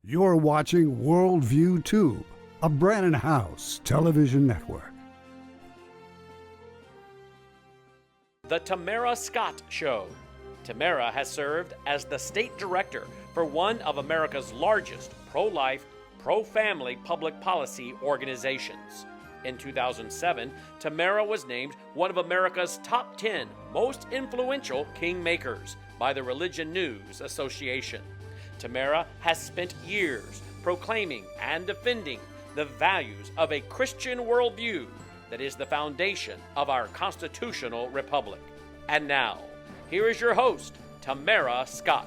You're watching Worldview Tube, a Brannon House television network. The Tamara Scott Show. Tamara has served as the state director for one of America's largest pro-life, pro-family public policy organizations. In 2007, Tamara was named one of America's top 10 most influential kingmakers by the Religion News Association. Tamara has spent years proclaiming and defending the values of a Christian worldview that is the foundation of our constitutional republic. And now, here is your host, Tamara Scott.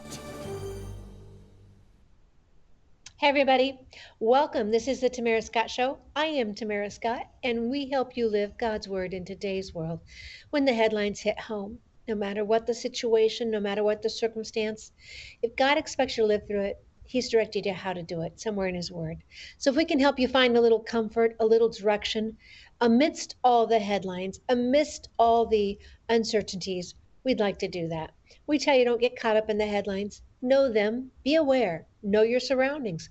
Hey everybody, welcome. This is the Tamara Scott Show. I am Tamara Scott, and we help you live God's Word in today's world when the headlines hit home. No matter what the situation, no matter what the circumstance, if God expects you to live through it, He's directed you how to do it somewhere in His Word. So if we can help you find a little comfort, a little direction, amidst all the headlines, amidst all the uncertainties, we'd like to do that. We tell you, don't get caught up in the headlines. Know them, be aware, know your surroundings,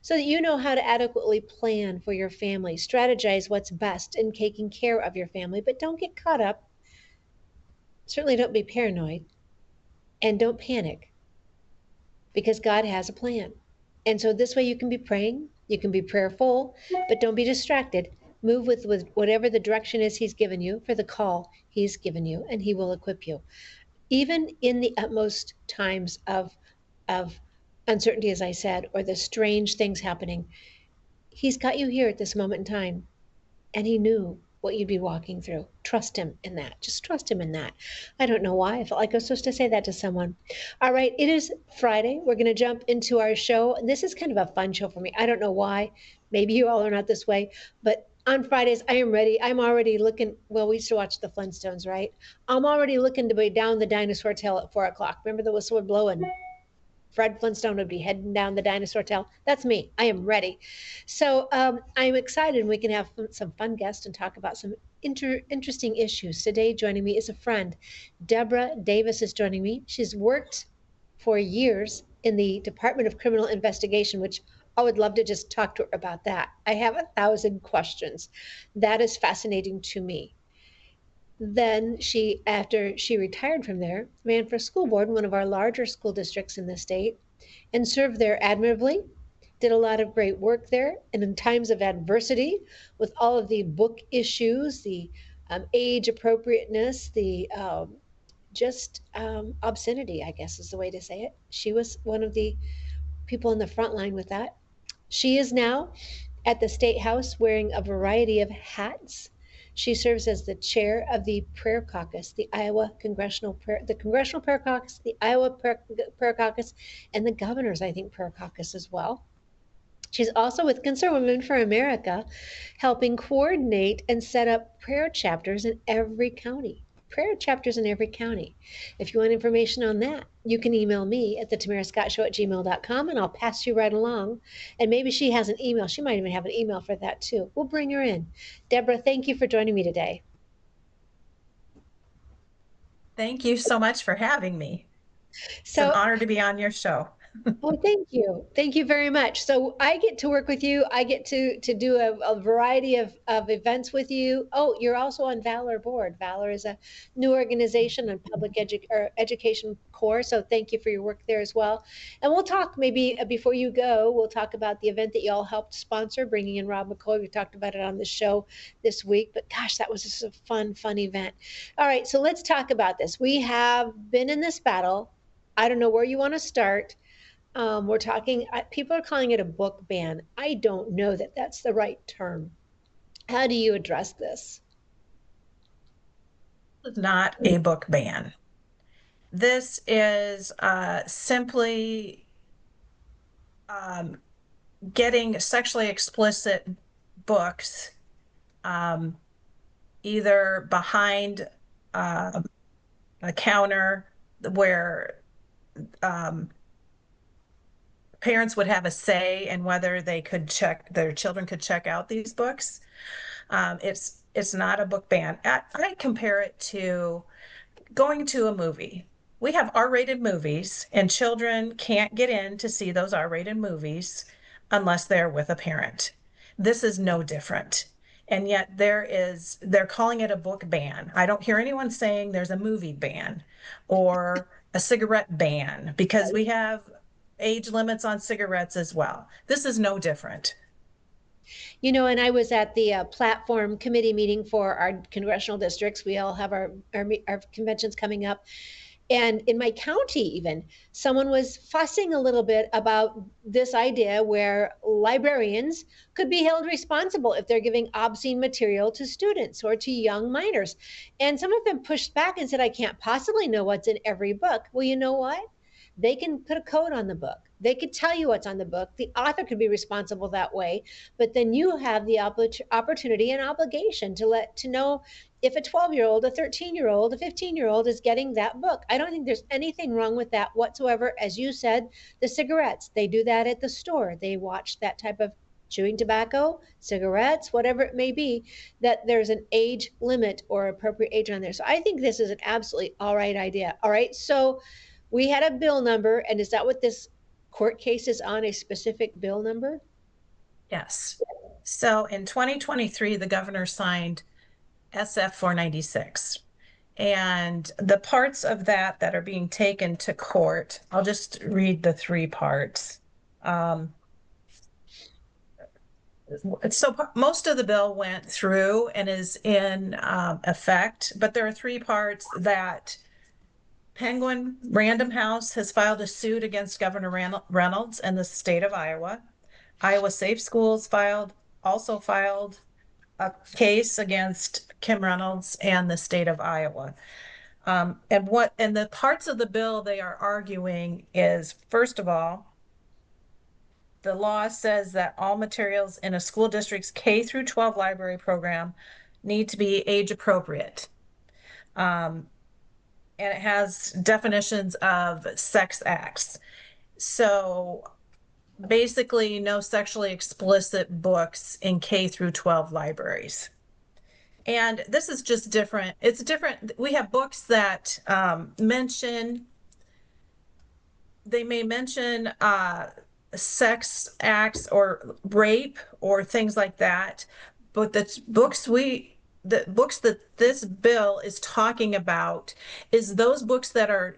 so that you know how to adequately plan for your family, strategize what's best in taking care of your family, but don't get caught up. Certainly don't be paranoid, and don't panic, because God has a plan. And so this way you can be praying, you can be prayerful, but don't be distracted. Move with whatever the direction is He's given you for the call He's given you, and He will equip you. Even in the utmost times of uncertainty, as I said, or the strange things happening, He's got you here at this moment in time, and He knew what you'd be walking through. Trust Him in that. Just trust Him in that. I don't know why. I felt like I was supposed to say that to someone. All right, it is Friday. We're going to jump into our show. This is kind of a fun show for me. I don't know why. Maybe you all are not this way, but on Fridays, I am ready. I'm already looking. Well, we used to watch the Flintstones, right? I'm already looking to be down the dinosaur tail at 4 o'clock. Remember the whistle would blow and Fred Flintstone would be heading down the dinosaur tail? That's me. I am ready. So I'm excited, and we can have some fun guests and talk about some interesting issues. Today, joining me is a friend. Deborah Davis is joining me. She's worked for years in the Department of Criminal Investigation, which I would love to just talk to her about that. I have 1,000 questions. That is fascinating to me. Then she, after she retired from there, ran for school board in one of our larger school districts in the state and served there admirably, did a lot of great work there. And in times of adversity, with all of the book issues, the age appropriateness, the obscenity, I guess is the way to say it. She was one of the people in the front line with that. She is now at the State House wearing a variety of hats. She serves as the chair of the Prayer Caucus, the Congressional Prayer Caucus, the Iowa Prayer Caucus, and the Governor's, I think, Prayer Caucus as well. She's also with Concerned Women for America, helping coordinate and set up prayer chapters in every county. Prayer chapters in every county. If you want information on that, you can email me at thetamarascottshow@gmail.com, and I'll pass you right along. And maybe she has an email. She might even have an email for that too. We'll bring her in. Deborah, thank you for joining me today. Thank you so much for having me. It's an honor to be on your show. Well, thank you. Thank you very much. So I get to work with you. I get to do a variety of events with you. Oh, you're also on Valor board. Valor is a new organization on public education core. So thank you for your work there as well. And we'll talk maybe before you go, we'll talk about the event that you all helped sponsor, bringing in Rob McCoy. We talked about it on the show this week, but gosh, that was just a fun event. All right, so let's talk about this. We have been in this battle. I don't know where you want to start. We're talking, people are calling it a book ban. I don't know that that's the right term. How do you address this? It's not a book ban. This is simply getting sexually explicit books either behind a counter where parents would have a say in whether their children could check out these books. It's not a book ban. I compare it to going to a movie. we have R-rated movies, and children can't get in to see those R-rated movies unless they're with a parent. This is no different. And yet they're calling it a book ban. I don't hear anyone saying there's a movie ban or a cigarette ban, because we have age limits on cigarettes as well. This is no different. And I was at the platform committee meeting for our congressional districts. We all have our conventions coming up. And in my county, even, someone was fussing a little bit about this idea where librarians could be held responsible if they're giving obscene material to students or to young minors. And some of them pushed back and said, I can't possibly know what's in every book. Well, you know what? They can put a code on the book. They could tell you what's on the book. The author could be responsible that way, but then you have the opportunity and obligation to know if a 12-year-old, a 13-year-old, a 15-year-old is getting that book. I don't think there's anything wrong with that whatsoever. As you said, the cigarettes, they do that at the store. They watch that type of chewing tobacco, cigarettes, whatever it may be, that there's an age limit or appropriate age on there. So I think this is an absolutely all right idea. All right, so we had a bill number, and is that what this court case is on, a specific bill number? Yes. So in 2023, the governor signed SF 496. And the parts of that are being taken to court, I'll just read the three parts. So most of the bill went through and is in effect, but there are three parts that Penguin Random House has filed a suit against Governor Reynolds and the state of Iowa. Iowa Safe Schools also filed a case against Kim Reynolds and the state of Iowa. And the parts of the bill they are arguing is, first of all, the law says that all materials in a school district's K through 12 library program need to be age appropriate. And it has definitions of sex acts. So basically no sexually explicit books in K through 12 libraries. And this is just different. It's different. We have books that they may mention sex acts or rape or things like that. But the books that this bill is talking about is those books that are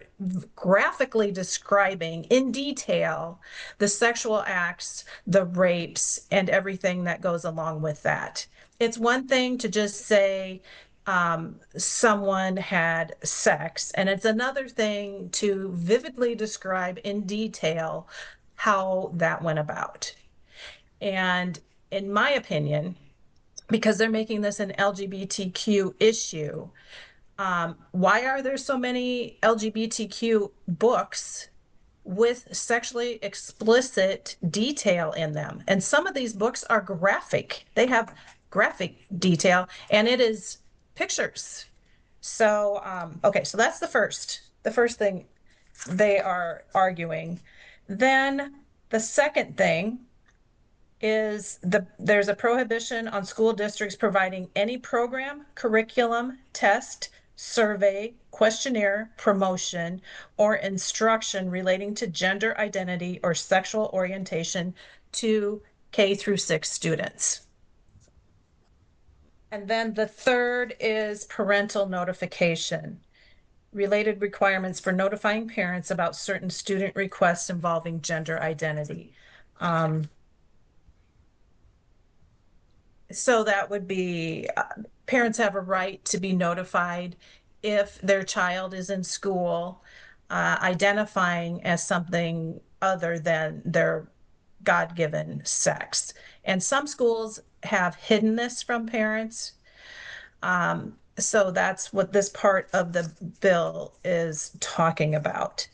graphically describing in detail the sexual acts, the rapes, and everything that goes along with that. It's one thing to just say someone had sex, and it's another thing to vividly describe in detail how that went about. And in my opinion, because they're making this an LGBTQ issue, why are there so many LGBTQ books with sexually explicit detail in them? And some of these books are graphic. They have graphic detail, and it is pictures. So, okay, so that's the first thing they are arguing. Then the second thing is there's a prohibition on school districts providing any program, curriculum, test, survey, questionnaire, promotion, or instruction relating to gender identity or sexual orientation to K through 6 students. And then the third is parental notification, related requirements for notifying parents about certain student requests involving gender identity. So that would be parents have a right to be notified if their child is in school identifying as something other than their God-given sex. And some schools have hidden this from parents. So that's what this part of the bill is talking about.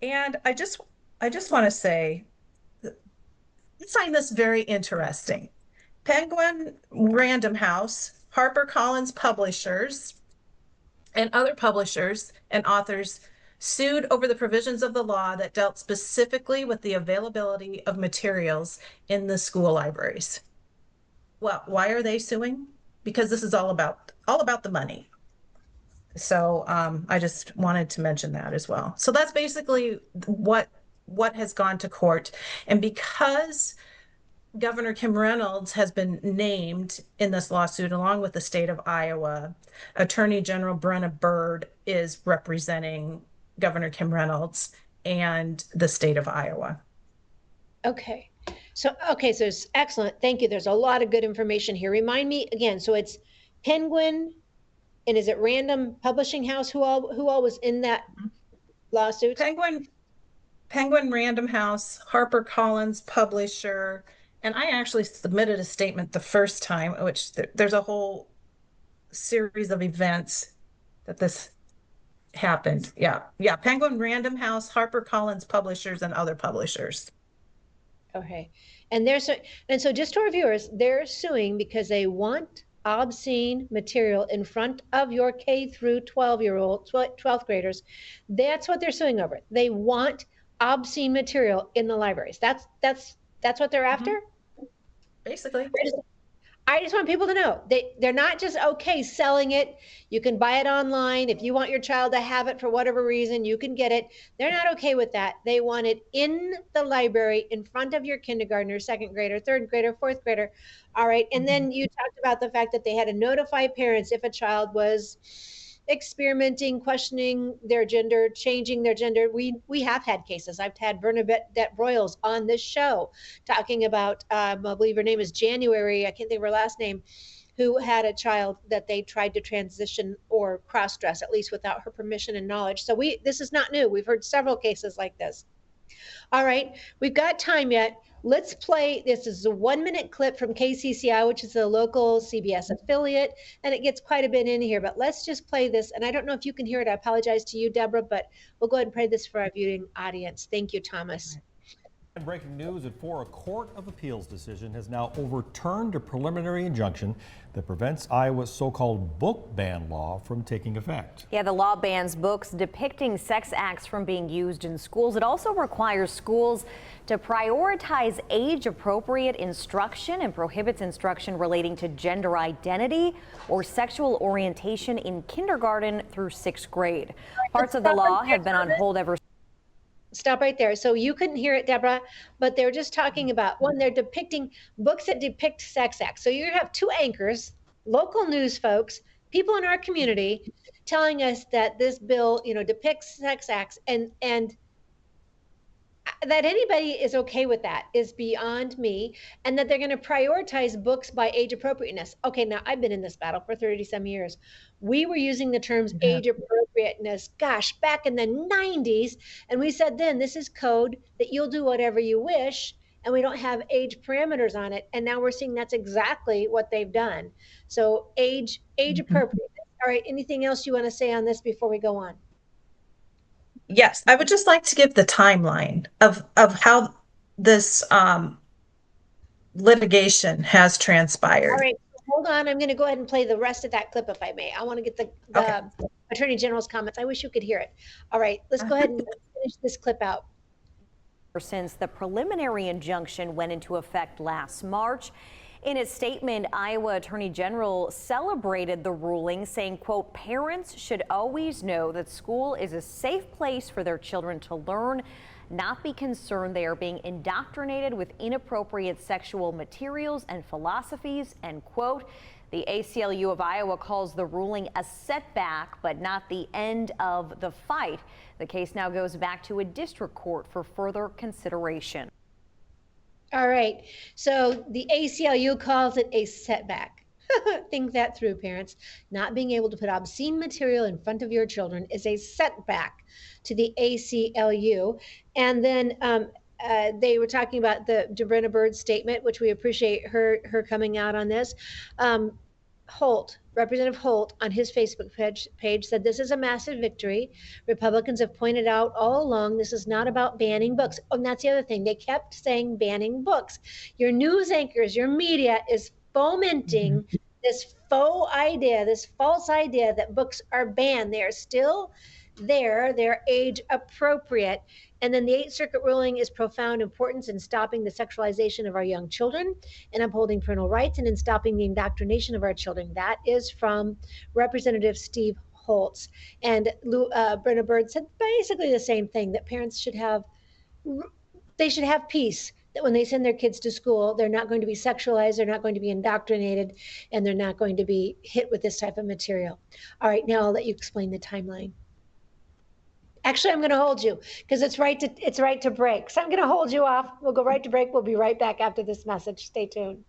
And I just want to say, I find this very interesting. Penguin Random House, HarperCollins Publishers, and other publishers and authors sued over the provisions of the law that dealt specifically with the availability of materials in the school libraries. Well, why are they suing? Because this is all about the money. So I just wanted to mention that as well. So that's basically what has gone to court. And because Governor Kim Reynolds has been named in this lawsuit along with the state of Iowa, Attorney General Brenna Bird is representing Governor Kim Reynolds and the state of Iowa. Okay. So it's excellent. Thank you. There's a lot of good information here. Remind me again. So it's Penguin, and is it Random Publishing House? Who all was in that lawsuit? Penguin Random House, HarperCollins Publisher, and I actually submitted a statement the first time, which there's a whole series of events that this happened. Yeah. Penguin Random House, HarperCollins Publishers, and other publishers. Okay. And so just to our viewers, they're suing because they want obscene material in front of your K through 12th graders. That's what they're suing over. They want obscene material in the libraries. That's what they're after. Basically. I just want people to know they're not just okay selling it. You can buy it online. If you want your child to have it for whatever reason, you can get it. They're not okay with that. They want it in the library in front of your kindergartner, second grader, third grader, fourth grader. All right. And then you talked about the fact that they had to notify parents if a child was experimenting, questioning their gender, changing their gender. We have had cases. I've had Bernadette Broyles on this show talking about, I believe her name is January, I can't think of her last name, who had a child that they tried to transition or cross-dress, at least without her permission and knowledge. So this is not new. We've heard several cases like this. All right, we've got time yet. Let's play, this is a 1-minute clip from KCCI, which is a local CBS affiliate, and it gets quite a bit in here, but let's just play this. And I don't know if you can hear it. I apologize to you, Deborah, but we'll go ahead and play this for our viewing audience. Thank you, Thomas. And breaking news at 4, a Court of Appeals decision has now overturned a preliminary injunction that prevents Iowa's so-called book ban law from taking effect. Yeah, the law bans books depicting sex acts from being used in schools. It also requires schools to prioritize age-appropriate instruction and prohibits instruction relating to gender identity or sexual orientation in kindergarten through 6th grade. Parts of the law have been on hold ever since. Stop right there. So you couldn't hear it, Deborah, but they're just talking about when they're depicting books that depict sex acts. So you have two anchors, local news folks, people in our community telling us that this bill, depicts sex acts, and that anybody is okay with that is beyond me, and that they're going to prioritize books by age appropriateness. Okay, now I've been in this battle for 30-some years. We were using the terms age appropriateness, gosh, back in the 90s, and we said then this is code that you'll do whatever you wish, and we don't have age parameters on it. And now we're seeing that's exactly what they've done. So age appropriateness. All right, anything else you want to say on this before we go on? Yes, I would just like to give the timeline of how this litigation has transpired. All right, hold on. I'm going to go ahead and play the rest of that clip, if I may. I want to get the Attorney General's comments. I wish you could hear it. All right, let's go ahead and finish this clip out. Since the preliminary injunction went into effect last March. In a statement, Iowa Attorney General celebrated the ruling, saying, quote, parents should always know that school is a safe place for their children to learn, not be concerned they are being indoctrinated with inappropriate sexual materials and philosophies, end quote. The ACLU of Iowa calls the ruling a setback, but not the end of the fight. The case now goes back to a district court for further consideration. All right, so the ACLU calls it a setback. Think that through, parents. Not being able to put obscene material in front of your children is a setback to the ACLU. And then they were talking about the Brenna Bird statement, which we appreciate her coming out on this. Representative Holt, on his Facebook page said this is a massive victory. Republicans have pointed out all along this is not about banning books. Oh, and that's the other thing. They kept saying banning books. Your news anchors, your media is fomenting this faux idea, this false idea that books are banned. They are still there. They're age appropriate. And then the 8th Circuit ruling is profound importance in stopping the sexualization of our young children and upholding parental rights and in stopping the indoctrination of our children. That is from Representative Steve Holtz and Brenna Bird said basically the same thing, that parents should have peace, that when they send their kids to school, they're not going to be sexualized, they're not going to be indoctrinated, and they're not going to be hit with this type of material. All right, now I'll let you explain the timeline. Actually, I'm going to hold you because it's right to break. So I'm going to hold you off. We'll go right to break. We'll be right back after this message. Stay tuned.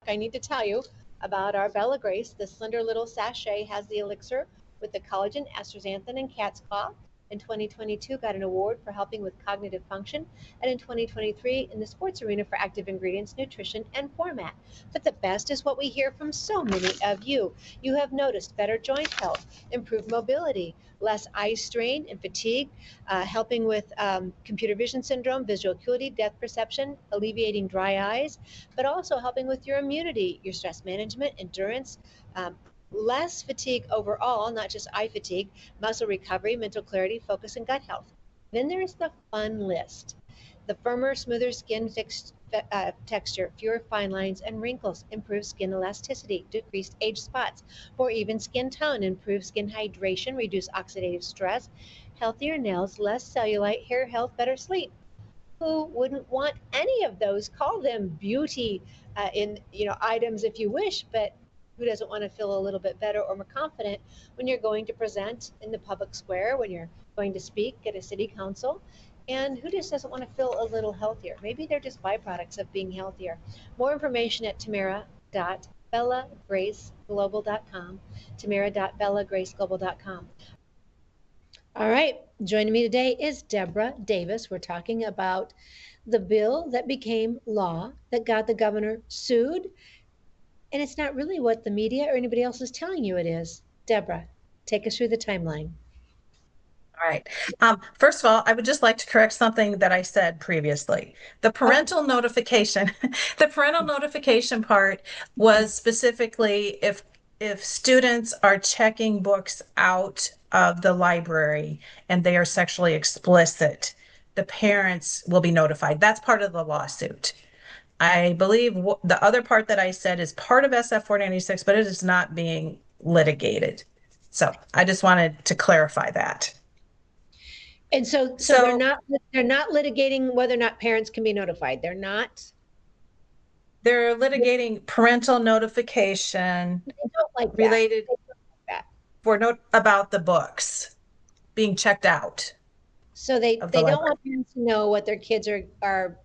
I need to tell you about our Bella Grace. The slender little sachet has the elixir with the collagen, astaxanthin, and cat's claw. In 2022, got an award for helping with cognitive function, and in 2023 in the sports arena for active ingredients, nutrition, and format. But the best is what we hear from so many of you. You have noticed better joint health, improved mobility, less eye strain and fatigue, helping with computer vision syndrome, visual acuity, depth perception, alleviating dry eyes, but also helping with your immunity, your stress management, endurance, less fatigue overall, not just eye fatigue, muscle recovery, mental clarity, focus, and gut health. Then there's the fun list. The firmer, smoother skin texture, fewer fine lines and wrinkles, improved skin elasticity, decreased age spots, more even skin tone, improved skin hydration, reduced oxidative stress, healthier nails, less cellulite, hair health, better sleep. Who wouldn't want any of those? Call them beauty items if you wish, but who doesn't want to feel a little bit better or more confident when you're going to present in the public square, when you're going to speak at a city council? And who just doesn't want to feel a little healthier? Maybe they're just byproducts of being healthier. More information at tamara.bellagraceglobal.com, tamara.bellagraceglobal.com. All right, joining me today is Deborah Davis. We're talking about the bill that became law that got the governor sued. And it's not really what the media or anybody else is telling you it is. Deborah, take us through the timeline. All right. First of all, I would just like to correct something that I said previously. The parental notification, the parental notification part was specifically if students are checking books out of the library and they are sexually explicit, the parents will be notified. That's part of the lawsuit. I believe the other part that I said is part of SF 496, but it is not being litigated. So I just wanted to clarify that. And so they're not litigating whether or not parents can be notified. They're litigating parental notification related about the books being checked out. So they don't want parents to know what their kids are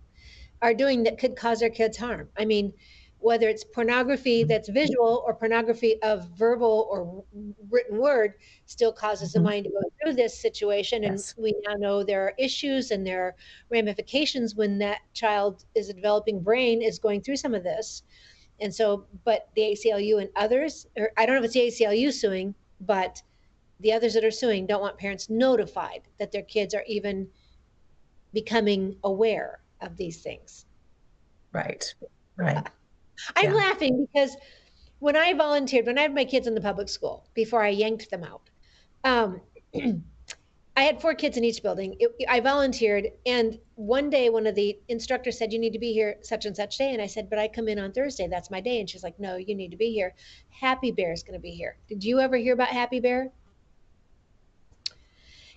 doing that could cause their kids harm. I mean, whether it's pornography that's visual or pornography of verbal or written word, still causes the mind to go through this situation. And we now know there are issues and there are ramifications when that child is a developing brain is going through some of this. And so, but the ACLU and others, or I don't know if it's the ACLU suing, but the others that are suing don't want parents notified that their kids are even becoming aware of these things. Right. I'm laughing because when I had my kids in the public school before I yanked them out, I had 4 kids in each building. I volunteered, and one day one of the instructors said, "You need to be here such and such day." And I said, "But I come in on Thursday. That's my day." And she's like, "No, you need to be here. Happy Bear is going to be here." Did you ever hear about Happy Bear?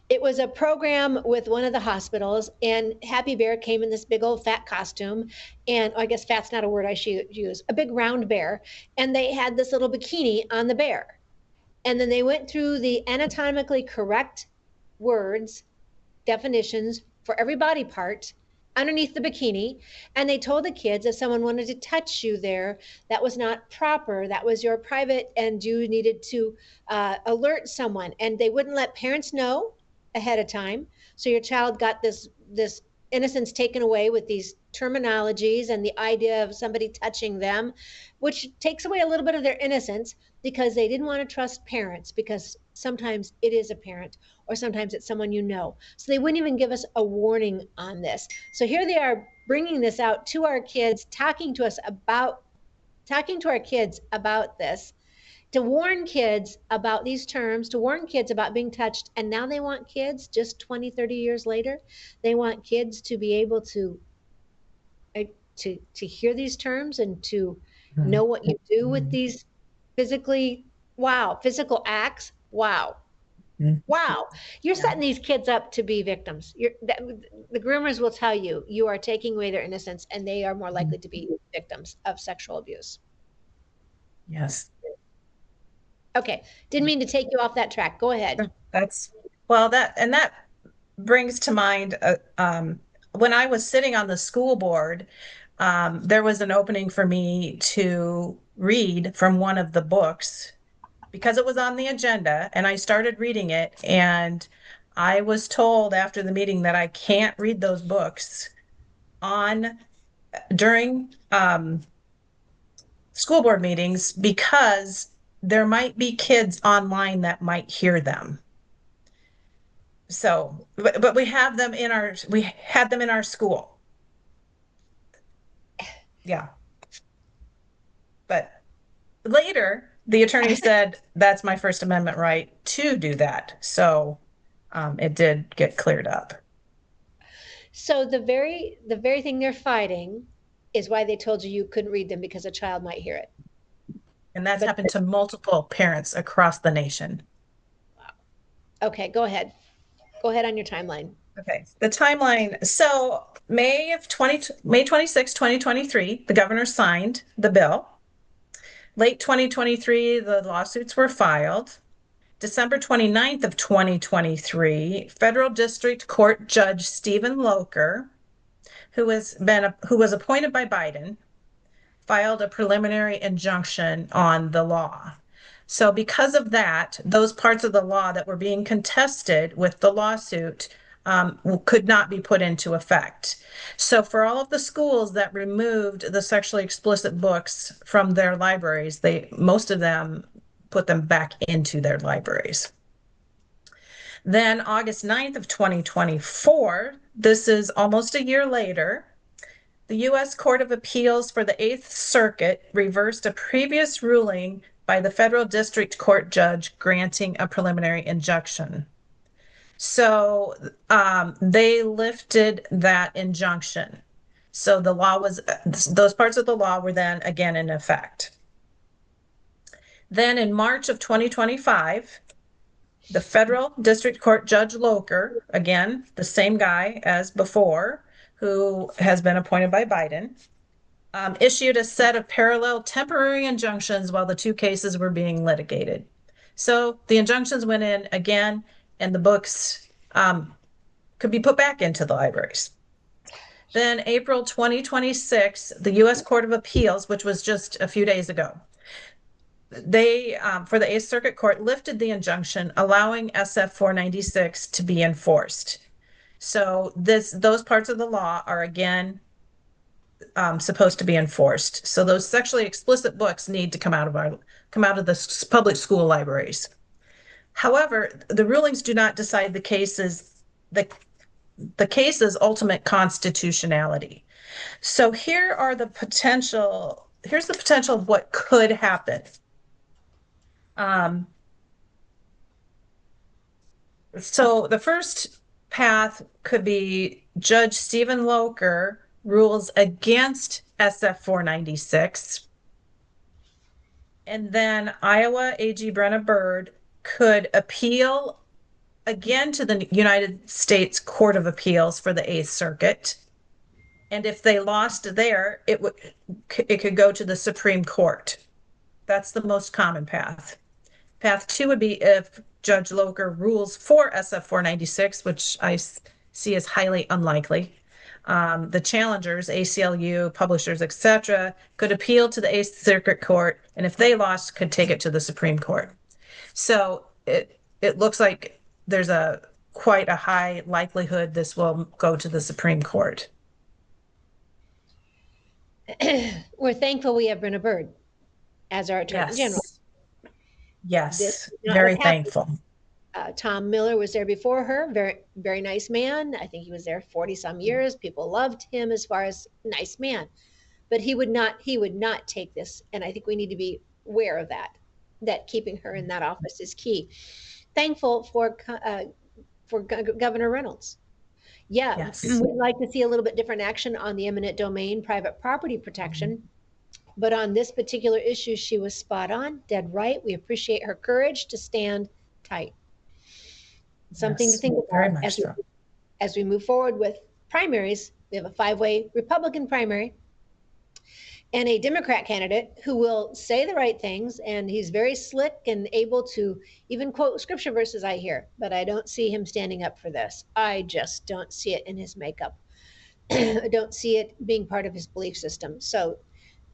It was a program with one of the hospitals, and Happy Bear came in this big old fat costume, and I guess fat's not a word I should use, a big round bear, and they had this little bikini on the bear. And then they went through the anatomically correct words, definitions for every body part underneath the bikini, and they told the kids if someone wanted to touch you there, that was not proper, that was your private, and you needed to alert someone, and they wouldn't let parents know ahead of time. So your child got this innocence taken away with these terminologies and the idea of somebody touching them, which takes away a little bit of their innocence because they didn't want to trust parents, because sometimes it is a parent or sometimes it's someone you know. So they wouldn't even give us a warning on this. So here they are bringing this out to our kids, talking to our kids about this, to warn kids about these terms, to warn kids about being touched. And now they want kids just 20, 30 years later, they want kids to be able to hear these terms and to know what you do with these physical acts. Wow. You're setting these kids up to be victims. The groomers will tell you, you are taking away their innocence, and they are more likely to be victims of sexual abuse. Yes. Okay. Didn't mean to take you off that track. Go ahead. That brings to mind, when I was sitting on the school board, there was an opening for me to read from one of the books because it was on the agenda, and I started reading it, and I was told after the meeting that I can't read those books during school board meetings because there might be kids online that might hear them. So, but we had them in our school. Yeah. But later, the attorney said, that's my First Amendment right to do that. So it did get cleared up. So the very thing they're fighting is why they told you couldn't read them, because a child might hear it. And that's happened to multiple parents across the nation. Okay, go ahead. Go ahead on your timeline. Okay, the timeline. So May 26, 2023, the governor signed the bill. Late 2023, the lawsuits were filed. December 29th of 2023, Federal District Court Judge Stephen Locher, who was appointed by Biden, filed a preliminary injunction on the law. So because of that, those parts of the law that were being contested with the lawsuit could not be put into effect. So for all of the schools that removed the sexually explicit books from their libraries, most of them put them back into their libraries. Then August 9th of 2024, this is almost a year later, the U.S. Court of Appeals for the Eighth Circuit reversed a previous ruling by the Federal District Court judge granting a preliminary injunction. So they lifted that injunction. So those parts of the law were then again in effect. Then in March of 2025, the Federal District Court Judge Locher, again, the same guy as before, who has been appointed by Biden, issued a set of parallel temporary injunctions while the two cases were being litigated. So the injunctions went in again, and the books could be put back into the libraries. Then April 2026, the U.S. Court of Appeals, which was just a few days ago, they, for the Eighth Circuit Court, lifted the injunction, allowing SF 496 to be enforced. So those parts of the law are again supposed to be enforced. So those sexually explicit books need to come out of the public school libraries. However, the rulings do not decide the case's ultimate constitutionality. So here's the potential of what could happen. So the first path could be Judge Stephen Locher rules against SF 496. And then Iowa AG Brenna Bird could appeal again to the United States Court of Appeals for the Eighth Circuit. And if they lost there, it could go to the Supreme Court. That's the most common path. Path two would be if Judge Locher rules for SF 496, which I see as highly unlikely. The challengers, ACLU, publishers, etc., could appeal to the Eighth Circuit Court, and if they lost, could take it to the Supreme Court. So it looks like there's quite a high likelihood this will go to the Supreme Court. We're thankful we have Brenna Byrd as our Attorney General. Yes, This very thankful. Tom Miller was there before her. Very, very nice man. I think he was there 40 some years. People loved him as far as nice man, but he would not take this. And I think we need to be aware of that keeping her in that office is key. Thankful for Governor Reynolds. Yeah, Yes. we'd like to see a little bit different action on the eminent domain, private property protection. But on this particular issue, she was spot on, dead right. We appreciate her courage to stand tight. Something Yes, to think very about much so. as we move forward with primaries. We have a 5-way Republican primary and a Democrat candidate who will say the right things, and he's very slick and able to even quote scripture verses, I hear, but I don't see him standing up for this. I just don't see it in his makeup. I don't see it being part of his belief system. So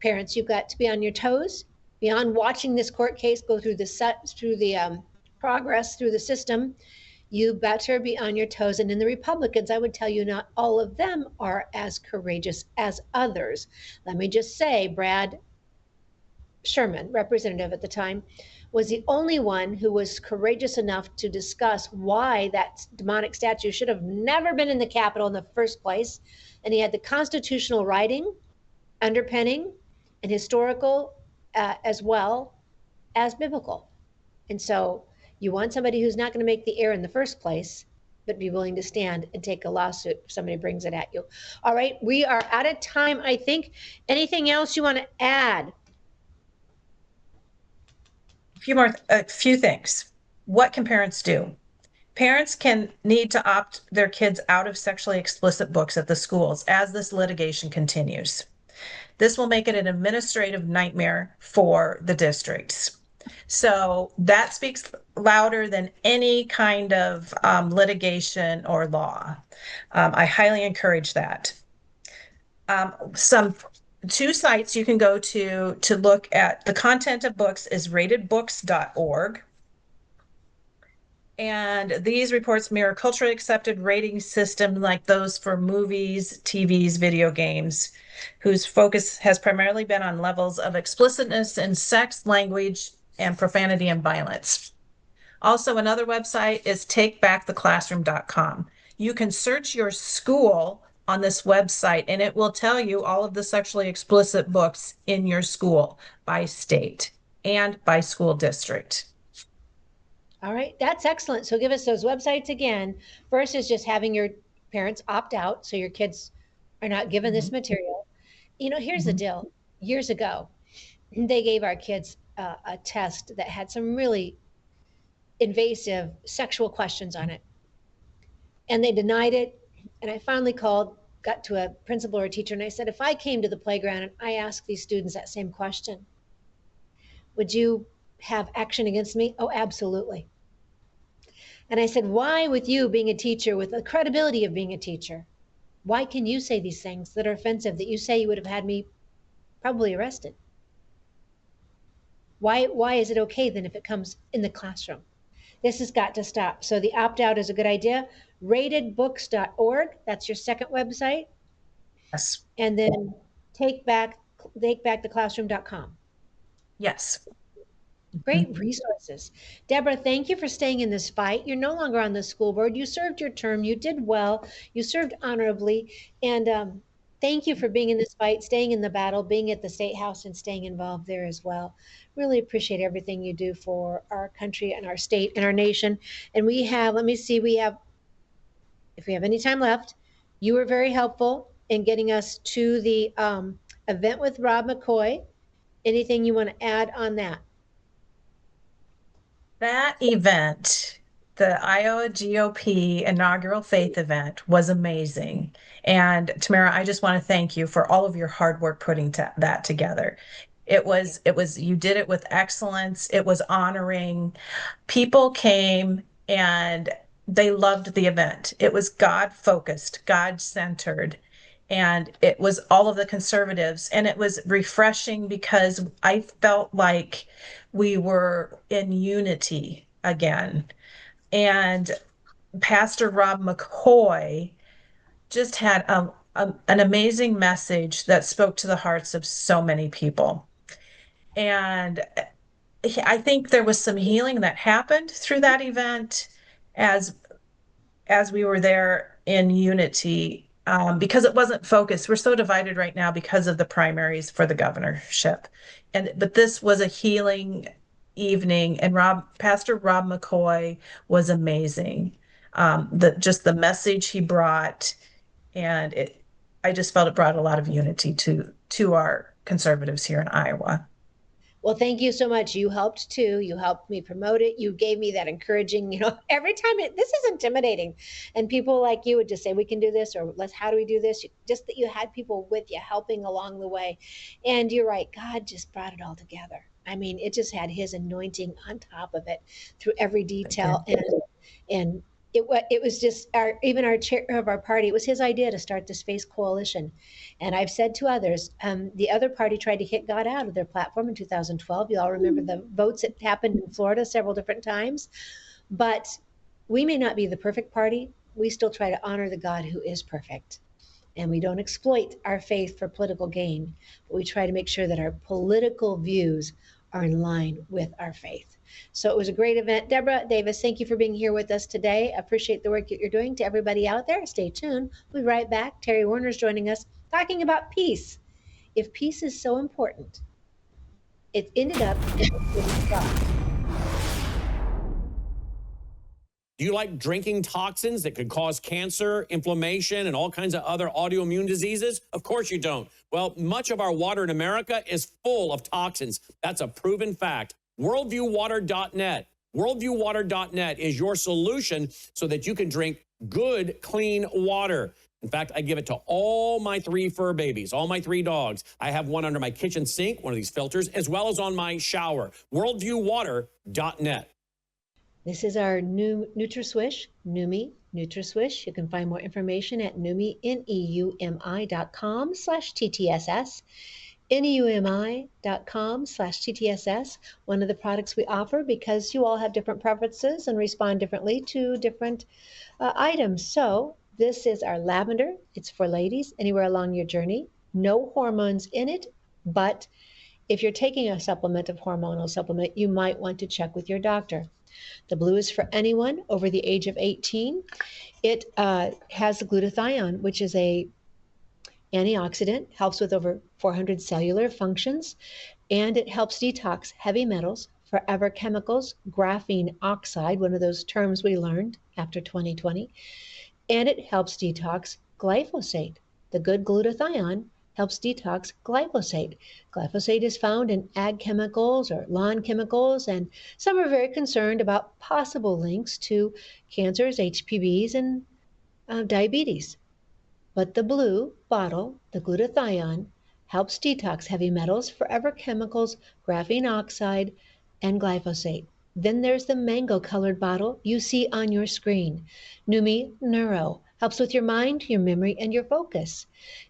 parents, you've got to be on your toes beyond watching this court case go through the progress through the system. You better be on your toes. And in the Republicans, I would tell you not all of them are as courageous as others. Let me just say, Brad Sherman, representative at the time, was the only one who was courageous enough to discuss why that demonic statue should have never been in the Capitol in the first place. And he had the constitutional writing, underpinning, and historical as well as biblical. And so you want somebody who's not going to make the air in the first place, but be willing to stand and take a lawsuit if somebody brings it at you. All right, we are out of time, I think. Anything else you want to add? A few things. What can parents do? Parents need to opt their kids out of sexually explicit books at the schools as this litigation continues. This will make it an administrative nightmare for the districts. So that speaks louder than any kind of litigation or law. I highly encourage that. Two sites you can go to look at the content of books is ratedbooks.org. And these reports mirror culturally accepted rating systems like those for movies, TVs, video games, whose focus has primarily been on levels of explicitness in sex, language, and profanity and violence. Also, another website is takebacktheclassroom.com. You can search your school on this website, and it will tell you all of the sexually explicit books in your school by state and by school district. All right, that's excellent. So give us those websites again. First is just having your parents opt out so your kids are not given this material. You know, here's the deal. Years ago, they gave our kids a test that had some really invasive sexual questions on it. And they denied it. And I finally got to a principal or a teacher, and I said, if I came to the playground and I asked these students that same question, would you have action against me? Oh, absolutely. And I said, why, with you being a teacher, with the credibility of being a teacher, why can you say these things that are offensive, that you say you would have had me probably arrested? Why is it okay then if it comes in the classroom? This has got to stop. So the opt-out is a good idea. Ratedbooks.org, that's your second website. Yes. And then takebacktheclassroom.com. Yes. Great resources. Deborah, thank you for staying in this fight. You're no longer on the school board. You served your term. You did well. You served honorably. And thank you for being in this fight, staying in the battle, being at the State House and staying involved there as well. Really appreciate everything you do for our country and our state and our nation. And we have, let me see, if we have any time left, you were very helpful in getting us to the event with Rob McCoy. Anything you want to add on that? That event, the Iowa GOP inaugural faith event, was amazing. And Tamara, I just want to thank you for all of your hard work putting that together. You did it with excellence. It was honoring. People came and they loved the event. It was God-focused, God-centered, and it was all of the conservatives. And it was refreshing because I felt like we were in unity again. And Pastor Rob McCoy just had an amazing message that spoke to the hearts of so many people. And I think there was some healing that happened through that event as we were there in unity, because it wasn't focused. We're so divided right now because of the primaries for the governorship. But this was a healing evening, and Pastor Rob McCoy was amazing. Just the message he brought, and I just felt it brought a lot of unity to our conservatives here in Iowa. Well, thank you so much. You helped too. You helped me promote it. You gave me that encouraging, every time this is intimidating. And people like you would just say, we can do this, or how do we do this? Just that you had people with you helping along the way. And you're right, God just brought it all together. I mean, it just had his anointing on top of it through every detail. And it was just even our chair of our party, it was his idea to start this Faith Coalition. And I've said to others, the other party tried to kick God out of their platform in 2012. You all remember the votes that happened in Florida several different times. But we may not be the perfect party. We still try to honor the God who is perfect. And we don't exploit our faith for political gain, but we try to make sure that our political views are in line with our faith. So it was a great event. Deborah Davis, thank you for being here with us today. I appreciate the work that you're doing. To everybody out there, stay tuned. We'll be right back. Terry Warner's joining us, talking about peace. If peace is so important, it ended up in God. Do you like drinking toxins that could cause cancer, inflammation, and all kinds of other autoimmune diseases? Of course you don't. Well, much of our water in America is full of toxins. That's a proven fact. WorldviewWater.net. WorldviewWater.net is your solution so that you can drink good, clean water. In fact, I give it to all my 3 fur babies, all my 3 dogs. I have one under my kitchen sink, one of these filters, as well as on my shower. WorldviewWater.net. This is our new NutraSwish, Numi NutraSwish. You can find more information at Numi, neumi.com/TTSS. neumi.com/TTSS, one of the products we offer, because you all have different preferences and respond differently to different items. So this is our lavender. It's for ladies anywhere along your journey. No hormones in it, but if you're taking a hormonal supplement, you might want to check with your doctor. The blue is for anyone over the age of 18. It has glutathione, which is a antioxidant, helps with over 400 cellular functions, and it helps detox heavy metals, forever chemicals, graphene oxide, one of those terms we learned after 2020, and it helps detox glyphosate. The good glutathione helps detox glyphosate. Glyphosate is found in ag chemicals or lawn chemicals, and some are very concerned about possible links to cancers, HPVs, and diabetes. But the blue bottle, the glutathione, helps detox heavy metals, forever chemicals, graphene oxide, and glyphosate. Then there's the mango-colored bottle you see on your screen. Numi Neuro helps with your mind, your memory, and your focus.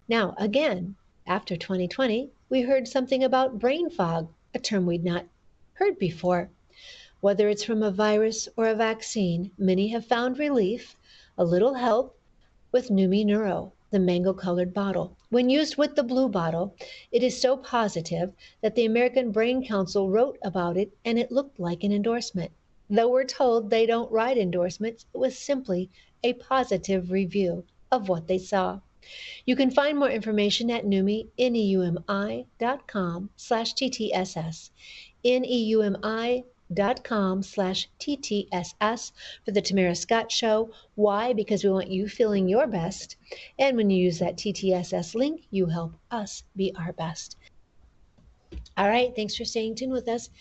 Now, again, after 2020, we heard something about brain fog, a term we'd not heard before. Whether it's from a virus or a vaccine, many have found relief, a little help, with Numi Neuro, the mango-colored bottle. When used with the blue bottle, it is so positive that the American Brain Council wrote about it, and it looked like an endorsement. Though we're told they don't write endorsements, it was simply a positive review of what they saw. You can find more information at Numi, neumi.com/TTSS, neumi.com/TTSS for the Tamara Scott Show. Why? Because we want you feeling your best. And when you use that TTSS link, you help us be our best. All right, thanks for staying tuned with us.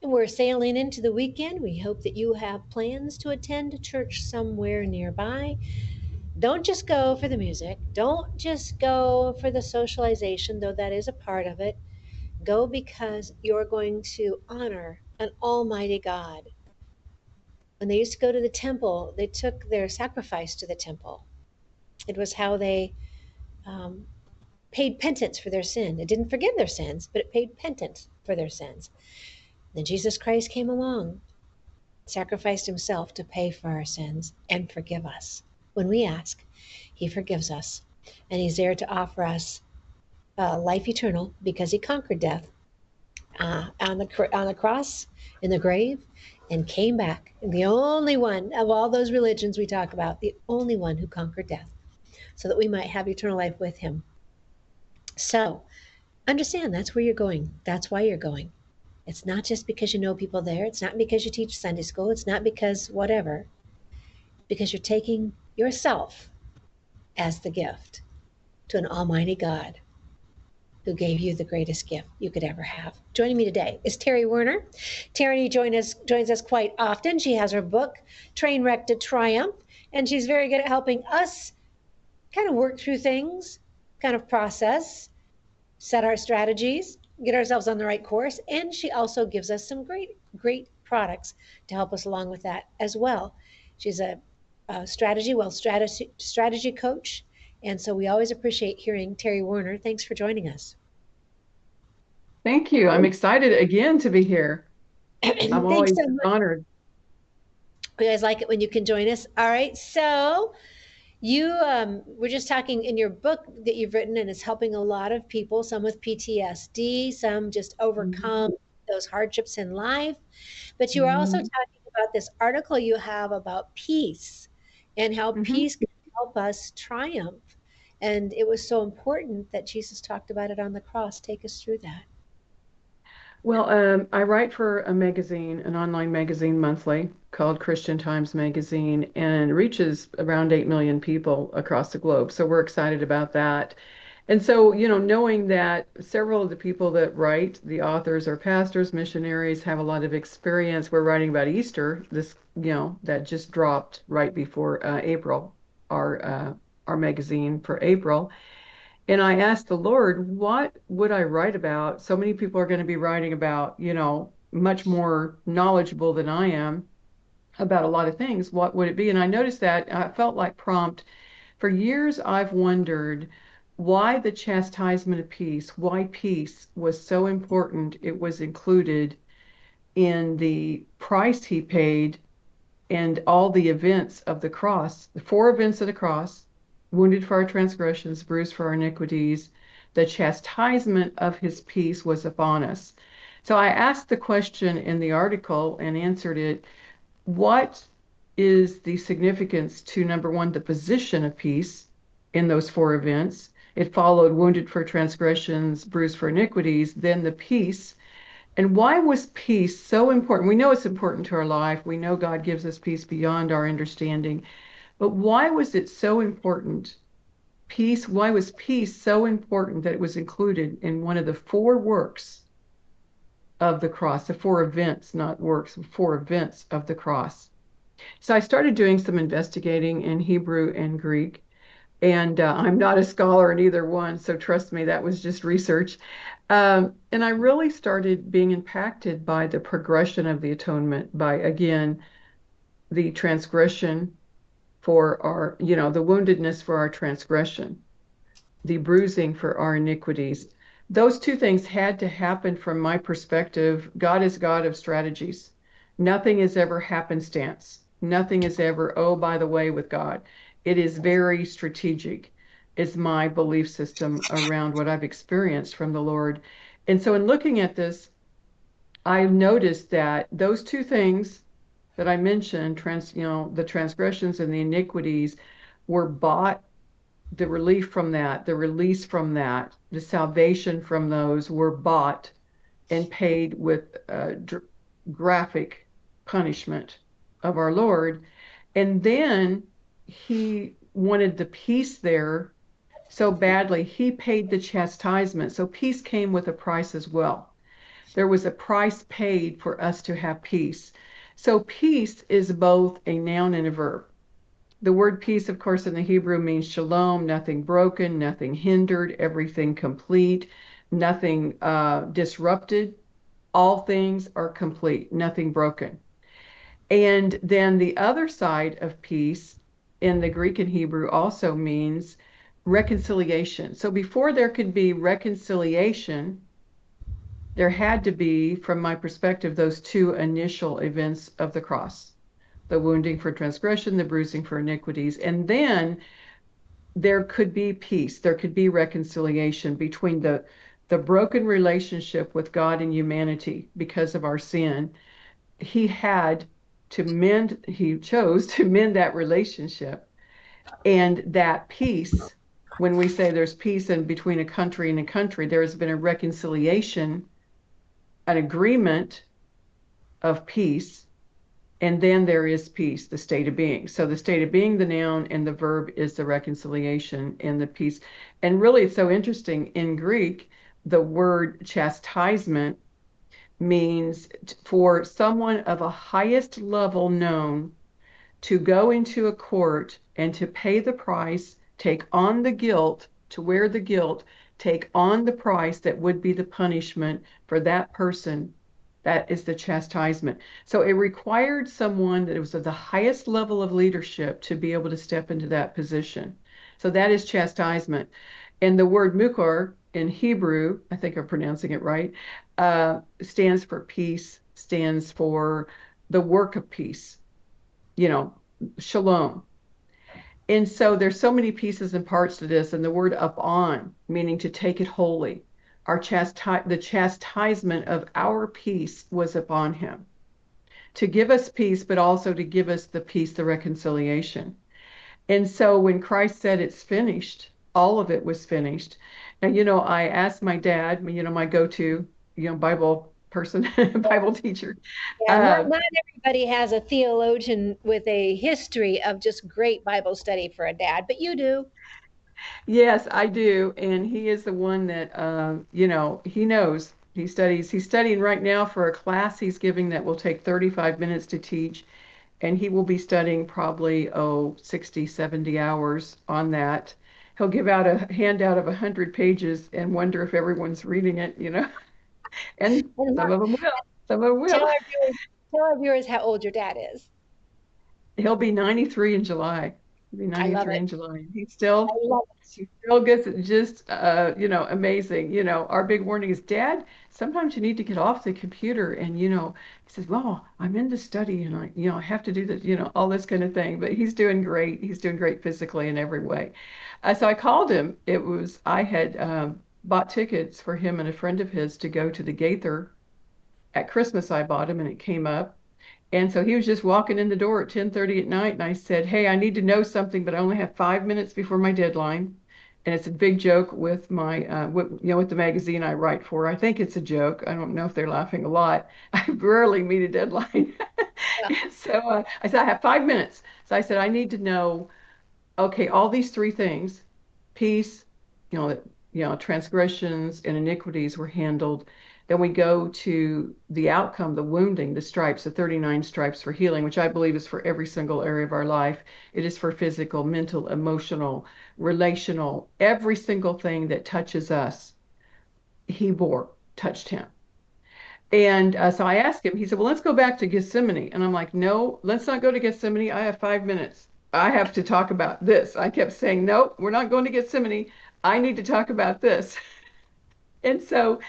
And we're sailing into the weekend. We hope that you have plans to attend a church somewhere nearby. Don't just go for the music. Don't just go for the socialization, though that is a part of it. Go because you're going to honor an almighty God. When they used to go to the temple, they took their sacrifice to the temple. It was how they paid penance for their sin. It didn't forgive their sins, but it paid penance for their sins. Then Jesus Christ came along, sacrificed himself to pay for our sins and forgive us. When we ask, he forgives us. And he's there to offer us life eternal because he conquered death on the cross, in the grave, and came back. And the only one of all those religions we talk about, the only one who conquered death, so that we might have eternal life with him. So understand that's where you're going. That's why you're going. It's not just because you know people there. It's not because you teach Sunday school. It's not because whatever. Because you're taking yourself as the gift to an almighty God who gave you the greatest gift you could ever have. Joining me today is Terry Werner. Terry joins us quite often. She has her book, Trainwreck to Triumph, and she's very good at helping us kind of work through things, kind of process, set our strategies, get ourselves on the right course, and she also gives us some great products to help us along with that as well. She's a strategy coach, and so we always appreciate hearing Terry Werner. Thanks for joining us. Thank you. I'm excited again to be here. I'm always so honored. We guys like it when you can join us. All right, so you we're just talking in your book that you've written, and it's helping a lot of people, some with PTSD, some just overcome those hardships in life. But you were also talking about this article you have about peace and how peace can help us triumph. And it was so important that Jesus talked about it on the cross. Take us through that. Well, I write for a magazine, an online magazine monthly called Christian Times Magazine, and reaches around 8 million people across the globe. So we're excited about that. And so, knowing that several of the people that write, the authors are pastors, missionaries, have a lot of experience. We're writing about Easter, that just dropped right before April, our magazine for April. And I asked the Lord, what would I write about? So many people are going to be writing about, much more knowledgeable than I am about a lot of things. What would it be? And I noticed that I felt like prompt. For years, I've wondered why the chastisement of peace, why peace was so important. It was included in the price he paid and all the events of the cross, the 4 events of the cross: wounded for our transgressions, bruised for our iniquities. The chastisement of his peace was upon us. So I asked the question in the article and answered it. What is the significance to, number one, the position of peace in those 4 events? It followed wounded for transgressions, bruised for iniquities, then the peace. And why was peace so important? We know it's important to our life. We know God gives us peace beyond our understanding. But why was it so important? Peace, why was peace so important that it was included in one of the 4 works of the cross, the 4 events, not works, 4 events of the cross? So I started doing some investigating in Hebrew and Greek, and I'm not a scholar in either one, so trust me, that was just research. And I really started being impacted by the progression of the atonement, by, again, the transgression for our, the woundedness for our transgression, the bruising for our iniquities. Those 2 things had to happen from my perspective. God is God of strategies. Nothing is ever happenstance. Nothing is ever, oh, by the way, with God. It is very strategic, is my belief system around what I've experienced from the Lord. And so in looking at this, I noticed that those 2 things that I mentioned, the transgressions and the iniquities, were bought. The relief from that, the release from that, the salvation from those were bought and paid with graphic punishment of our Lord. And then he wanted the peace there so badly, he paid the chastisement. So peace came with a price as well. There was a price paid for us to have peace. So peace is both a noun and a verb. The word peace, of course, in the Hebrew means shalom, nothing broken, nothing hindered, everything complete, nothing disrupted. All things are complete, nothing broken. And then the other side of peace in the Greek and Hebrew also means reconciliation. So before there could be reconciliation, there had to be, from my perspective, those two initial events of the cross, the wounding for transgression, the bruising for iniquities. And then there could be peace, there could be reconciliation between the broken relationship with God and humanity because of our sin. He chose to mend that relationship. And that peace, when we say there's peace in between a country and a country, there has been a reconciliation, an agreement of peace. And then there is peace, the state of being. So the state of being, the noun, and the verb is the reconciliation and the peace. And really, it's so interesting. In Greek, the word chastisement means for someone of a highest level known to go into a court and to pay the price, take on the guilt, to wear the guilt, take on the price that would be the punishment for that person. That is the chastisement. So it required someone that was of the highest level of leadership to be able to step into that position. So that is chastisement. And the word mukar in Hebrew, I think I'm pronouncing it right, stands for peace, stands for the work of peace, shalom. And so there's so many pieces and parts to this, and the word upon, meaning to take it wholly. The chastisement of our peace was upon him to give us peace, but also to give us the peace, the reconciliation. And so when Christ said it's finished, all of it was finished. And, I asked my dad, my go-to, Bible person, Bible teacher. Yeah, not everybody has a theologian with a history of just great Bible study for a dad, but you do. Yes, I do. And he is the one that, he knows. He's studying right now for a class he's giving that will take 35 minutes to teach. And he will be studying probably, 60, 70 hours on that. He'll give out a handout of 100 pages and wonder if everyone's reading it, And some of them will. Some of them will. Tell our viewers how old your dad is. He'll be 93 in July. He'll be 93 in July. He still gets it just, amazing. Our big warning is, Dad, sometimes you need to get off the computer. And, he says, well, I'm in the study and I have to do this, all this kind of thing. But he's doing great. He's doing great physically in every way. So I called him. I had bought tickets for him and a friend of his to go to the Gaither. At Christmas, I bought him and it came up. And so he was just walking in the door at 10:30 at night. And I said, hey, I need to know something, but I only have 5 minutes before my deadline. And it's a big joke with my, with the magazine I write for. I think it's a joke. I don't know if they're laughing a lot. I rarely meet a deadline. So I said, I have 5 minutes. So I said, I need to know, okay, all these three things, peace, transgressions and iniquities were handled. Then we go to the outcome, the wounding, the stripes, the 39 stripes for healing, which I believe is for every single area of our life. It is for physical, mental, emotional, relational, every single thing that touches us, touched him. And so I asked him, he said, well, let's go back to Gethsemane. And I'm like, no, let's not go to Gethsemane. I have 5 minutes. I have to talk about this. I kept saying, nope, we're not going to Gethsemane. I need to talk about this. And so,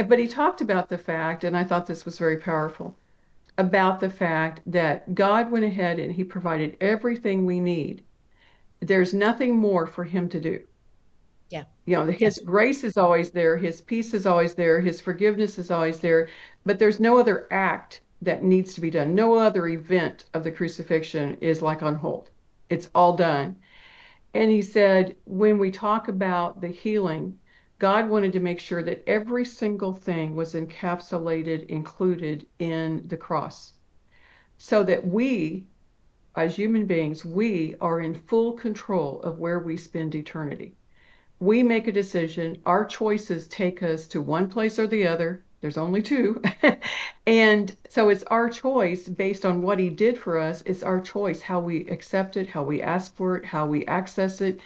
but he talked about the fact, and I thought this was very powerful, about the fact that God went ahead and he provided everything we need. There's nothing more for him to do. Yeah. His grace is always there. His peace is always there. His forgiveness is always there. But there's no other act that needs to be done. No other event of the crucifixion is like on hold. It's all done. And he said, when we talk about the healing, God wanted to make sure that every single thing was encapsulated, included in the cross, so that we, as human beings, we are in full control of where we spend eternity. We make a decision. Our choices take us to one place or the other. There's only two. And so it's our choice based on what he did for us. It's our choice how we accept it, how we ask for it, how we access it.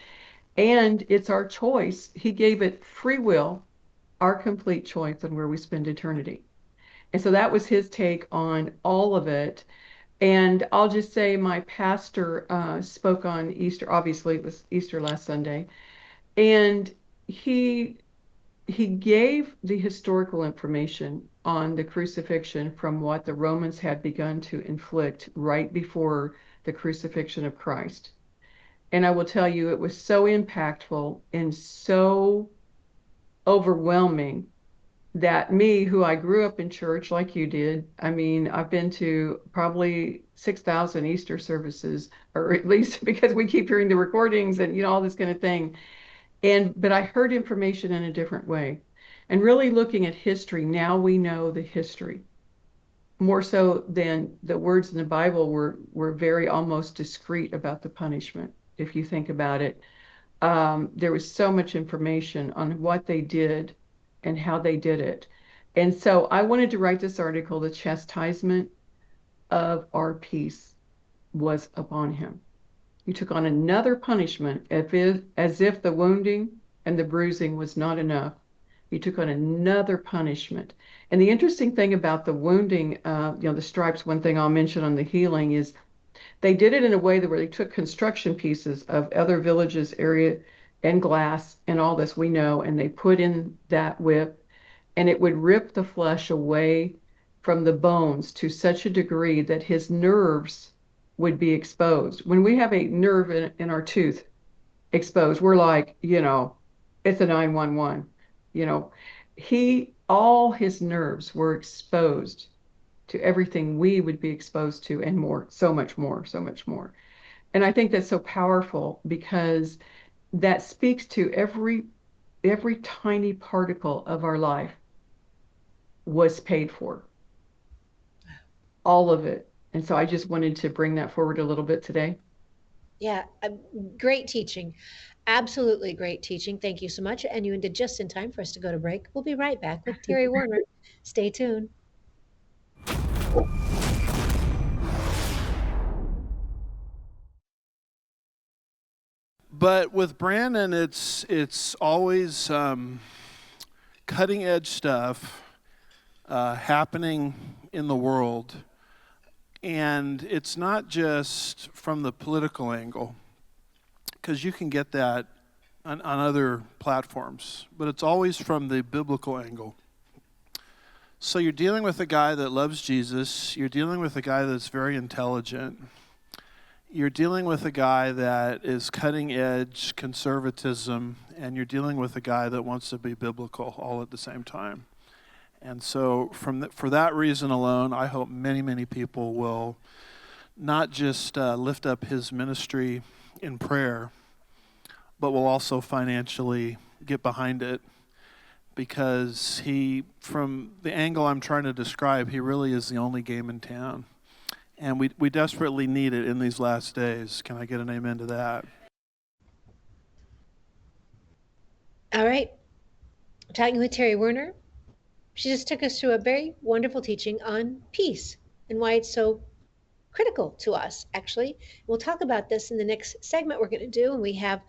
And it's our choice. He gave it free will, our complete choice on where we spend eternity. And so that was his take on all of it. And I'll just say my pastor spoke on Easter. Obviously, it was Easter last Sunday. And he he gave the historical information on the crucifixion from what the Romans had begun to inflict right before the crucifixion of Christ. And I will tell you, it was so impactful and so overwhelming that me, who I grew up in church like you did, I mean, I've been to probably 6,000 Easter services, or at least because we keep hearing the recordings and, all this kind of thing. But I heard information in a different way. And really looking at history, now we know the history. More so than the words in the Bible were very almost discreet about the punishment, if you think about it. There was so much information on what they did and how they did it. And so I wanted to write this article, The Chastisement of Our Peace was upon him. He took on another punishment as if the wounding and the bruising was not enough. He took on another punishment. And the interesting thing about the wounding, the stripes, one thing I'll mention on the healing is they did it in a way that where they took construction pieces of other villages area and glass and all this we know, and they put in that whip, and it would rip the flesh away from the bones to such a degree that his nerves would be exposed. When we have a nerve in our tooth exposed, we're like, it's a 911. All his nerves were exposed to everything we would be exposed to and more, so much more, so much more. And I think that's so powerful because that speaks to every tiny particle of our life was paid for. All of it. And so I just wanted to bring that forward a little bit today. Yeah, great teaching. Absolutely great teaching. Thank you so much. And you ended just in time for us to go to break. We'll be right back with Terry Warner. Stay tuned. But with Brandon, it's always cutting edge stuff happening in the world. And it's not just from the political angle, because you can get that on other platforms, but it's always from the biblical angle. So you're dealing with a guy that loves Jesus, you're dealing with a guy that's very intelligent, you're dealing with a guy that is cutting edge conservatism, and you're dealing with a guy that wants to be biblical all at the same time. And so for that reason alone, I hope many, many people will not just lift up his ministry in prayer, but will also financially get behind it, because from the angle I'm trying to describe, he really is the only game in town. And we desperately need it in these last days. Can I get an amen to that? All right. I'm talking with Terry Werner. She just took us through a very wonderful teaching on peace and why it's so critical to us, actually. We'll talk about this in the next segment we're going to do, and we have,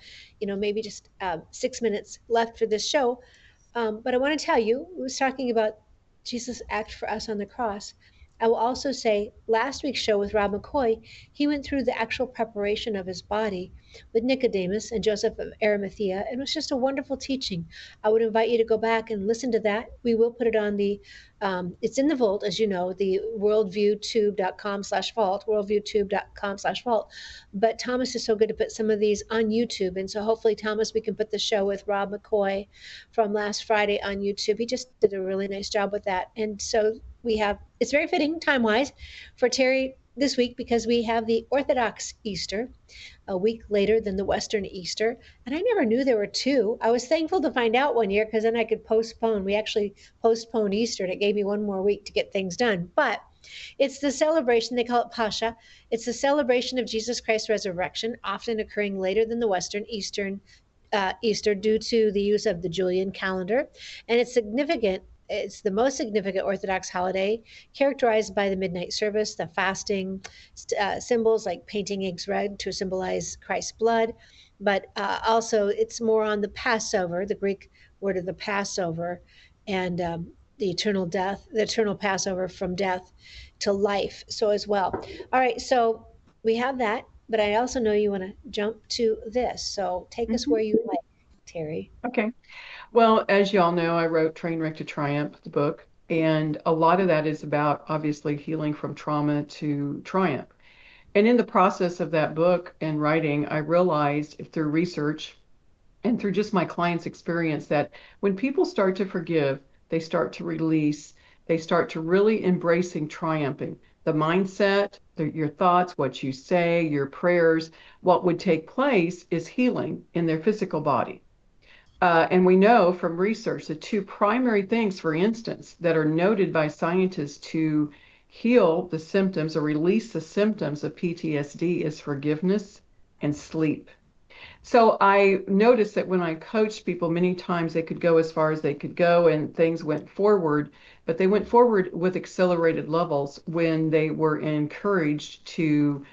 maybe just 6 minutes left for this show. But I want to tell you, we was talking about Jesus' act for us on the cross. I will also say last week's show with Rob McCoy, he went through the actual preparation of his body with Nicodemus and Joseph of Arimathea, and it was just a wonderful teaching. I would invite you to go back and listen to that. We will put it on it's in the vault, as you know, the worldviewtube.com/vault, worldviewtube.com/vault. But Thomas is so good to put some of these on YouTube. And so hopefully, Thomas, we can put the show with Rob McCoy from last Friday on YouTube. He just did a really nice job with that. And so it's very fitting time-wise for Terry this week, because we have the Orthodox Easter a week later than the Western Easter. And I never knew there were two. I was thankful to find out one year, because then I could postpone. We actually postponed Easter, and it gave me one more week to get things done. But it's the celebration, they call it Pascha. It's the celebration of Jesus Christ's resurrection, often occurring later than the Western Easter due to the use of the Julian calendar. And it's significant. It's the most significant Orthodox holiday, characterized by the midnight service, the fasting, symbols like painting eggs red to symbolize Christ's blood. But also it's more on the Passover, the Greek word of the Passover, and the eternal Passover from death to life. So as well. All right, so we have that, but I also know you want to jump to this. So take us where you like, Terry. Okay. Well, as you all know, I wrote Trainwreck to Triumph, the book, and a lot of that is about obviously healing from trauma to triumph. And in the process of that book and writing, I realized through research and through just my clients' experience that when people start to forgive, they start to release, they start to really embracing triumphing. The mindset, your thoughts, what you say, your prayers, what would take place is healing in their physical body. And we know from research the two primary things, for instance, that are noted by scientists to heal the symptoms or release the symptoms of PTSD is forgiveness and sleep. So I noticed that when I coached people, many times they could go as far as they could go and things went forward, but they went forward with accelerated levels when they were encouraged to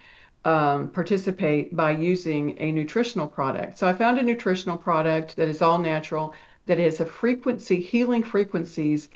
participate by using a nutritional product. So I found a nutritional product that is all natural, that has a frequency, healing frequencies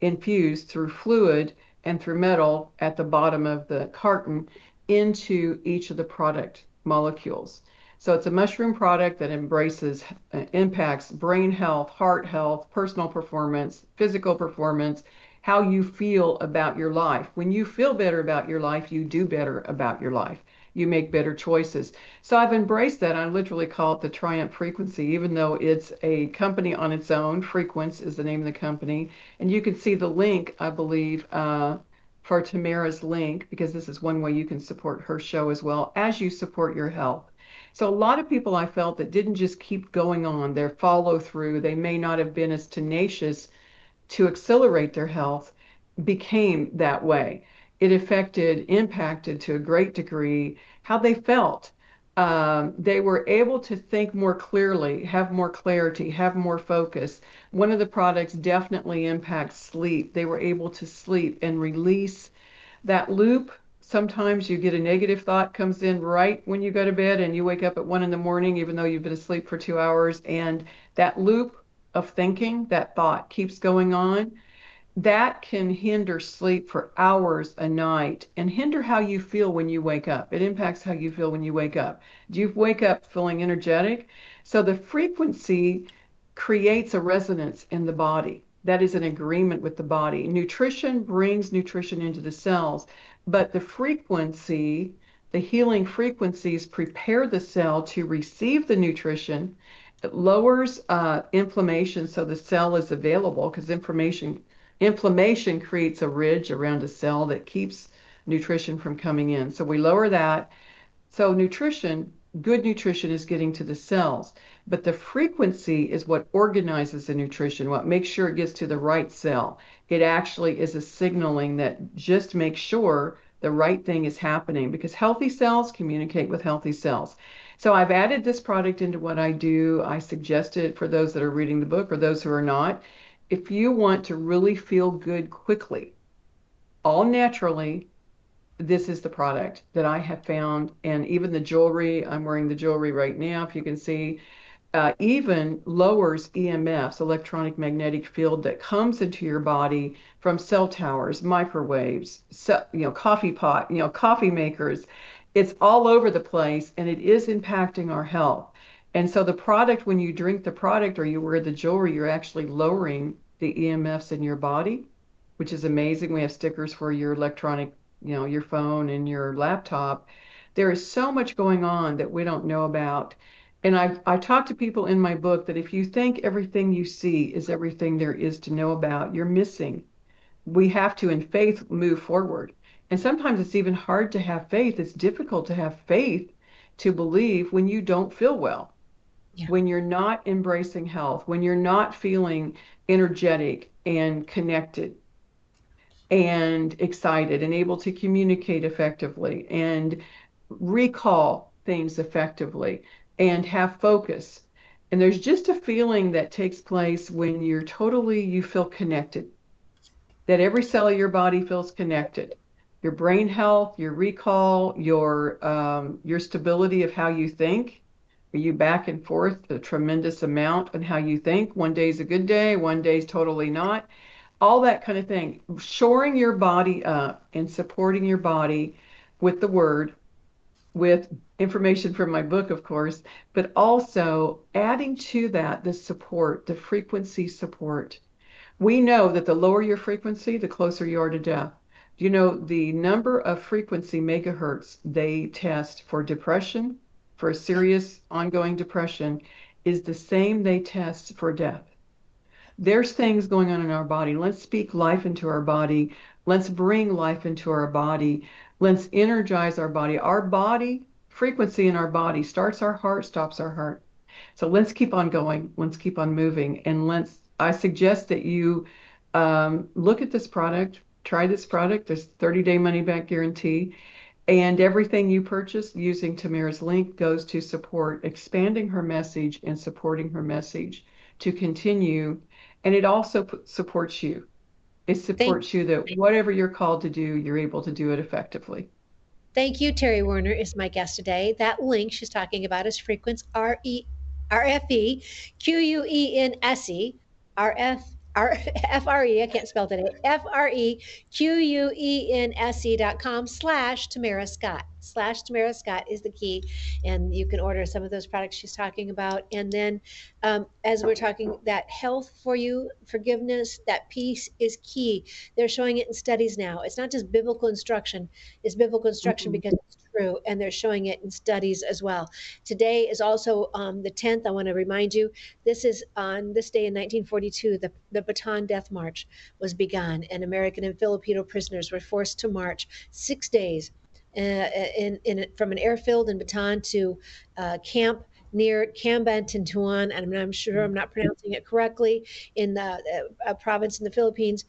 infused through fluid and through metal at the bottom of the carton into each of the product molecules. So it's a mushroom product that impacts brain health, heart health, personal performance, physical performance, how you feel about your life. When you feel better about your life, you do better about your life. You make better choices. So I've embraced that. I literally call it the Triumph Frequency, even though it's a company on its own. Frequence is the name of the company. And you can see the link, I believe, for Tamara's link, because this is one way you can support her show as well as you support your health. So a lot of people I felt that didn't just keep going on, their follow through, they may not have been as tenacious to accelerate their health, became that way. It impacted to a great degree how they felt. They were able to think more clearly, have more clarity, have more focus. One of the products definitely impacts sleep. They were able to sleep and release that loop. Sometimes you get a negative thought comes in right when you go to bed and you wake up at 1 a.m, even though you've been asleep for 2 hours, and that loop of thinking, that thought keeps going on. That can hinder sleep for hours a night and hinder how you feel when you wake up. It impacts how you feel when you wake up. Do you wake up feeling energetic? So the frequency creates a resonance in the body. That is an agreement with the body. Nutrition brings nutrition into the cells, but the frequency, the healing frequencies prepare the cell to receive the nutrition. It lowers inflammation so the cell is available, because inflammation creates a ridge around a cell that keeps nutrition from coming in. So we lower that. So good nutrition is getting to the cells, but the frequency is what organizes the nutrition, what makes sure it gets to the right cell. It actually is a signaling that just makes sure the right thing is happening, because healthy cells communicate with healthy cells. So I've added this product into what I do. I suggest it for those that are reading the book or those who are not. If you want to really feel good quickly, all naturally, this is the product that I have found. And even the jewelry, I'm wearing the jewelry right now, if you can see, even lowers EMFs, electronic magnetic field, that comes into your body from cell towers, microwaves, coffee pot, coffee makers. It's all over the place, and it is impacting our health. And so the product, when you drink the product or you wear the jewelry, you're actually lowering the EMFs in your body, which is amazing. We have stickers for your electronic, your phone and your laptop. There is so much going on that we don't know about. And I talk to people in my book that if you think everything you see is everything there is to know about, you're missing. We have to, in faith, move forward. And sometimes it's even hard to have faith. It's difficult to have faith to believe when you don't feel well. Yeah. When you're not embracing health, when you're not feeling energetic and connected and excited and able to communicate effectively and recall things effectively and have focus. And there's just a feeling that takes place when you feel connected, that every cell of your body feels connected. Your brain health, your recall, your stability of how you think. Are you back and forth a tremendous amount on how you think? One day's a good day, one day's totally not. All that kind of thing. Shoring your body up and supporting your body with the word with information from my book, of course, but also adding to that the support, the frequency support. We know that the lower your frequency, the closer you are to death. You know, the number of frequency megahertz they test for depression, for a serious ongoing depression, is the same they test for death. There's things going on in our body. Let's speak life into our body. Let's bring life into our body. Let's energize our body. Our body, frequency in our body starts our heart, stops our heart. So let's keep on going. Let's keep on moving. And I suggest that you look at this product, try this product. There's 30-day money-back guarantee. And everything you purchase using Tamara's link goes to support expanding her message and supporting her message to continue. And it also supports you. It supports you that whatever you're called to do, you're able to do it effectively. Thank you. Terry Werner is my guest today. That link she's talking about is Frequence, RFEQUENSE, FRE, I can't spell today, FREQUENSE.com/Tamara Scott. /Tamara Scott is the key. And you can order some of those products she's talking about. And then as we're talking, that health for you, forgiveness, that peace is key. They're showing it in studies now. It's not just biblical instruction. It's biblical instruction because it's true. And they're showing it in studies as well. Today is also the 10th. I want to remind you, this is on this day in 1942, the Bataan Death March was begun, and American and Filipino prisoners were forced to march 6 days from an airfield in Bataan to camp near Cabanatuan, and I'm sure I'm not pronouncing it correctly, in the province in the Philippines.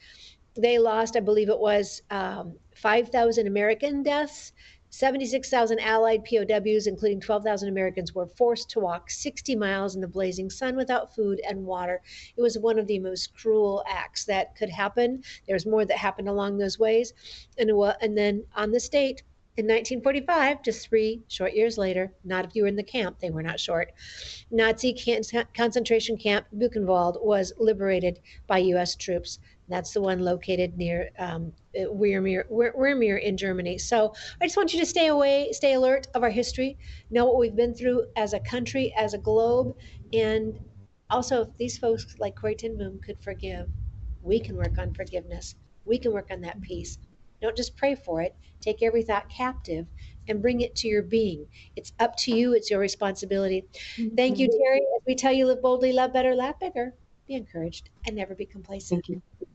They lost, I believe it was 5,000 American deaths. 76,000 Allied POWs, including 12,000 Americans, were forced to walk 60 miles in the blazing sun without food and water. It was one of the most cruel acts that could happen. There's more that happened along those ways. And then on this date, in 1945, just 3 short years later, not if you were in the camp, they were not short, Nazi concentration camp Buchenwald was liberated by U.S. troops. That's the one located near Weermeer in Germany. So I just want you to stay alert of our history, know what we've been through as a country, as a globe, and also if these folks like Corrie ten Boom could forgive, we can work on forgiveness. We can work on that peace. Don't just pray for it. Take every thought captive and bring it to your being. It's up to you. It's your responsibility. Thank you, Terry. As we tell you, live boldly, love better, laugh bigger, be encouraged, and never be complacent. Thank you.